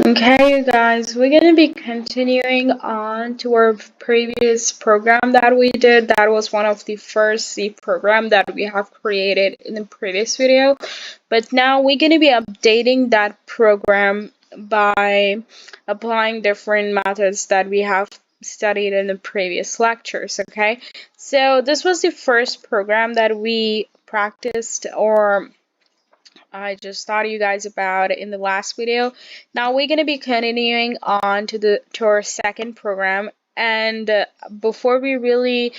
Okay, you guys, we're going to be continuing on to our previous program that we did. That was one of the first C program that we have created in the previous video. But now we're going to be updating that program by applying different methods that we have studied in the previous lectures, okay? So this was the first program that we practiced, or I just taught you guys about in the last video. Now we're going to be continuing on to our second program, and before we really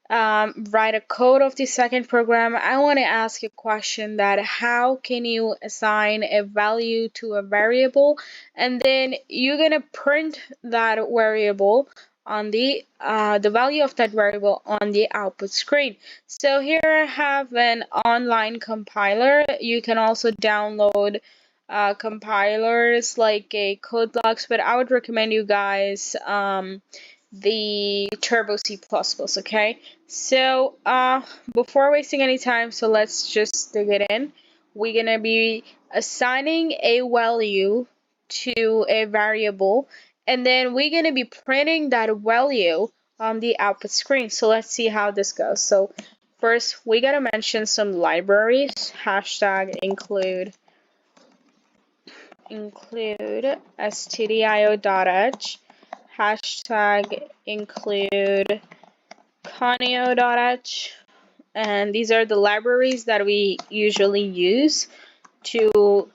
write a code of the second program, I want to ask a question: that how can you assign a value to a variable, and then you're gonna print that variable on the value of that variable on the output screen. So here I have an online compiler. You can also download compilers like a CodeBlocks, but I would recommend you guys the Turbo C++, okay? So before wasting any time, so let's just dig it in. We're gonna be assigning a value to a variable, and then we're gonna be printing that value on the output screen. So let's see how this goes. So first we gotta mention some libraries. Hashtag include stdio.h, hashtag include conio.h, and these are the libraries that we usually use to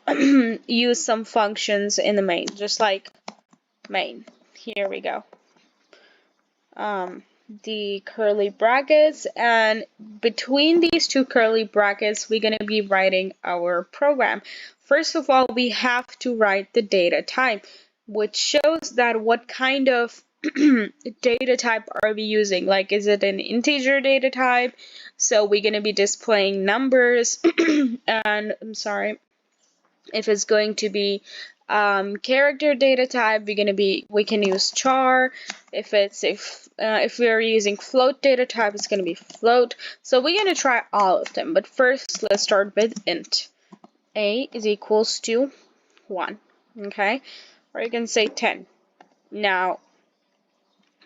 use some functions in the main, just like main. Here we go. The curly brackets, and between these two curly brackets we're going to be writing our program. First of all, we have to write the data type, which shows that what kind of data type are we using. Like, is it an integer data type? So we're going to be displaying numbers and I'm sorry, if it's going to be character data type, we can use char. If we're using float data type, it's going to be float. So we're going to try all of them, but first let's start with int a is equals to 1, okay, or you can say 10. Now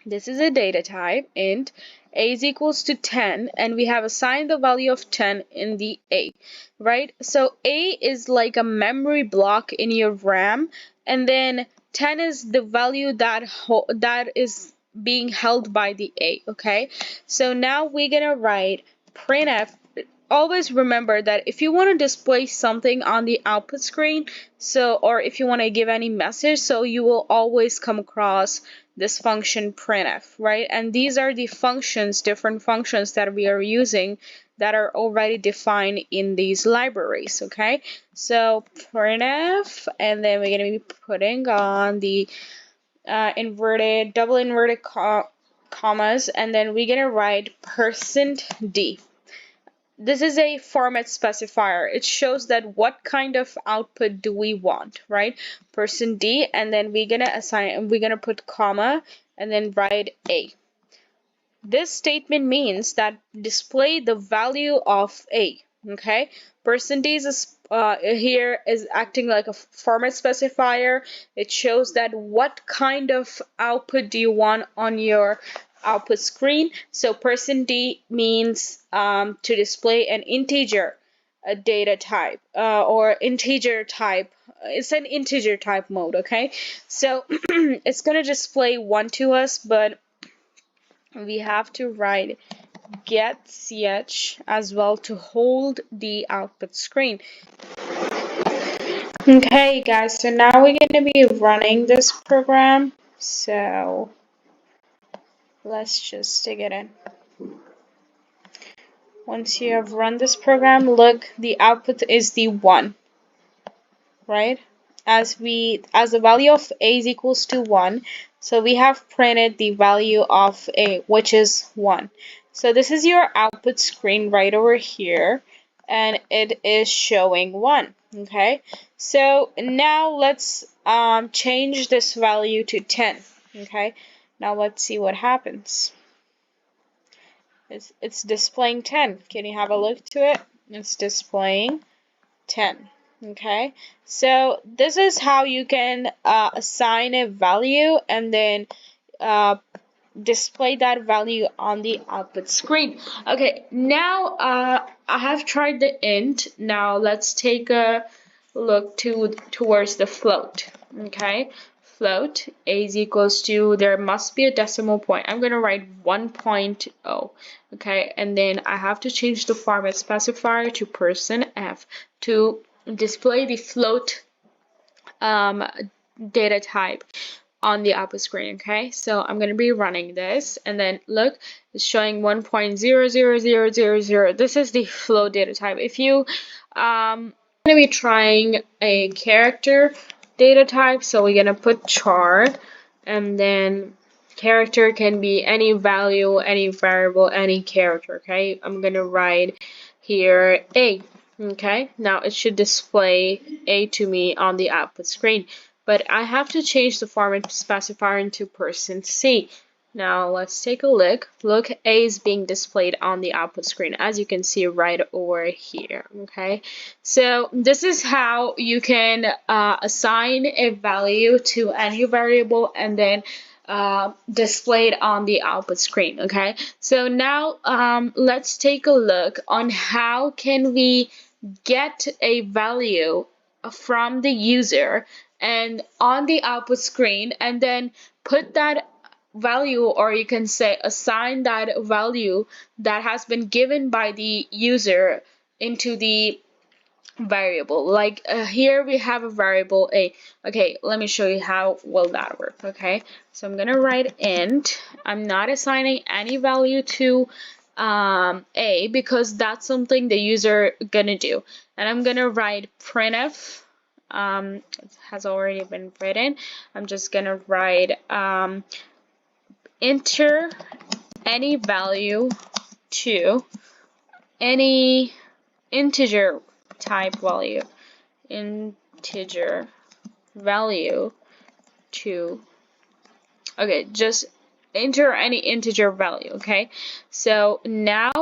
this is a data type, int a is equals to 10, and we have assigned the value of 10 in the a, right? So a is like a memory block in your RAM, and then 10 is the value that is being held by the a, okay? So now we're gonna write printf. Always remember that if you want to display something on the output screen, or if you want to give any message, so you will always come across this function printf, right? And these are the different functions that we are using that are already defined in these libraries, okay? So printf, and then we're going to be putting on the double inverted commas, and then we're going to write %d. This is a format specifier. It shows that what kind of output do we want, right? %d, and then we're gonna put comma and then write a. This statement means that display the value of a, okay? %d is here is acting like a format specifier. It shows that what kind of output do you want on your output screen. So %d means to display an integer, a data type, or integer type. It's an integer type mode, okay? So it's gonna display 1 to us, but we have to write get ch as well to hold the output screen. Okay guys, so now we're going to be running this program, so let's just stick it in. Once you have run this program, look, the output is the 1, right? As the value of a is equals to 1, so we have printed the value of a, which is 1. So this is your output screen right over here, and it is showing 1, okay? So now let's change this value to 10, okay? Now let's see what happens. It's displaying 10. Can you have a look to it? It's displaying 10. Okay, so this is how you can assign a value and then uh, display that value on the output screen. Okay, now I have tried the int. Now let's take a look towards the float. Okay, float a is equals to, there must be a decimal point. I'm gonna write 1.0. Okay, and then I have to change the format specifier to %f to display the float um, data type on the output screen. Okay, so I'm going to be running this, and then look, it's showing 1.00000. This is the float data type. If you going to be trying a character data type, so we're going to put char, and then character can be any value, any variable, any character. Okay, I'm going to write here a. Okay, now it should display a to me on the output screen, but I have to change the format specifier into %c. Now let's take a look. Look, a is being displayed on the output screen, as you can see right over here. Okay, so this is how you can assign a value to any variable and then displayed on the output screen. Okay, so now let's take a look on how can we get a value from the user and on the output screen, and then put that value, or you can say assign that value that has been given by the user into the variable. Like here we have a variable a. Okay, let me show you how will that work. Okay, so I'm gonna write int. I'm not assigning any value to a because that's something the user gonna do, and I'm gonna write printf. It has already been written. I'm just gonna write enter any value to any integer type value, integer value to, okay, just enter any integer value. Okay, so now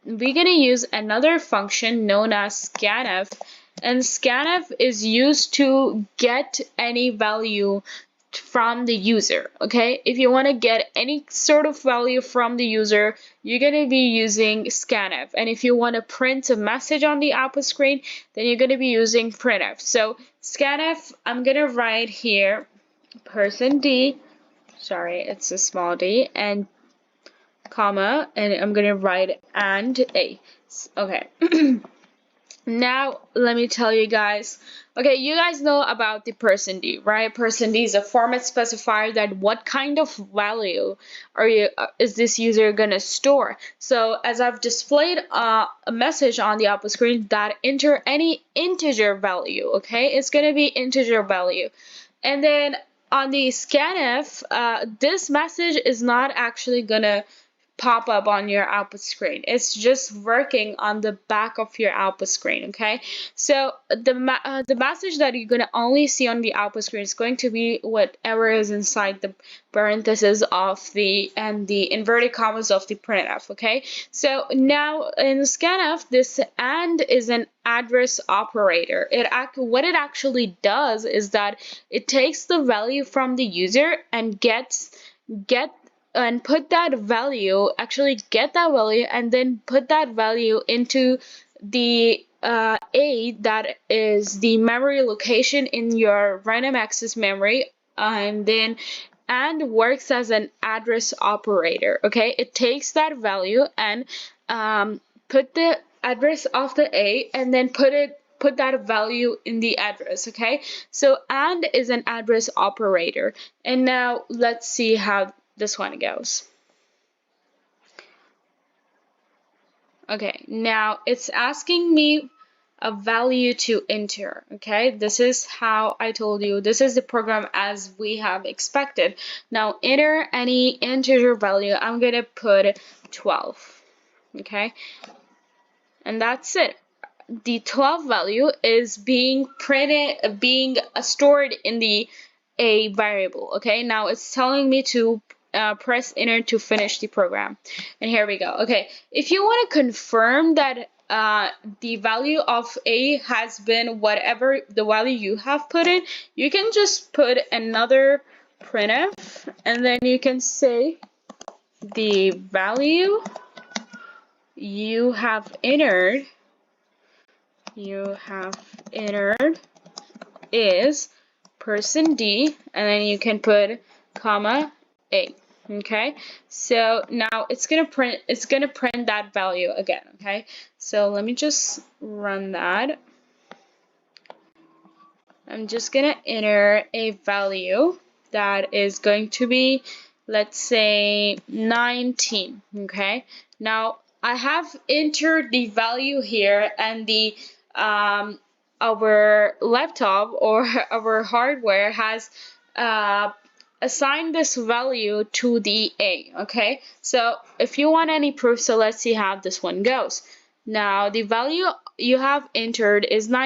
we're gonna use another function known as scanf, and scanf is used to get any value from the user. Okay, if you want to get any sort of value from the user, you're going to be using scanf, and if you want to print a message on the output screen, then you're going to be using printf. So scanf, I'm going to write here %d, sorry, it's a small d, and comma, and I'm going to write and a. Okay. Now let me tell you guys. Okay, you guys know about the %d, right? %d is a format specifier that what kind of value is this user gonna store. So as I've displayed a message on the output screen that enter any integer value. Okay, it's gonna be integer value, and then on the scanf, this message is not actually gonna pop up on your output screen. It's just working on the back of your output screen. Okay, so the message that you're gonna only see on the output screen is going to be whatever is inside the parentheses of the and the inverted commas of the printf. Okay, so now in scanf, this and is an address operator. What it actually does is that it takes the value from the user and put that value, actually get that value, and then put that value into the a that is the memory location in your random access memory, and then and works as an address operator. Okay, it takes that value and put the address of the a, and then put that value in the address. Okay, so and is an address operator, and now let's see how this one goes. Okay, now it's asking me a value to enter. Okay, this is how I told you, this is the program as we have expected. Now enter any integer value. I'm gonna put 12. Okay, and that's it. The 12 value is being stored in the a variable. Okay, now it's telling me to press enter to finish the program, and here we go. Okay, if you want to confirm that the value of A has been whatever the value you have put in, you can just put another printf, and then you can say the value you have entered is person D, and then you can put comma A. Okay, so now it's gonna print that value again. Okay, so let me just run that. I'm just gonna enter a value that is going to be, let's say, 19. Okay, now I have entered the value here, and the our laptop or our hardware has assign this value to the A. Okay, so if you want any proof, so let's see how this one goes. Now the value you have entered is 9.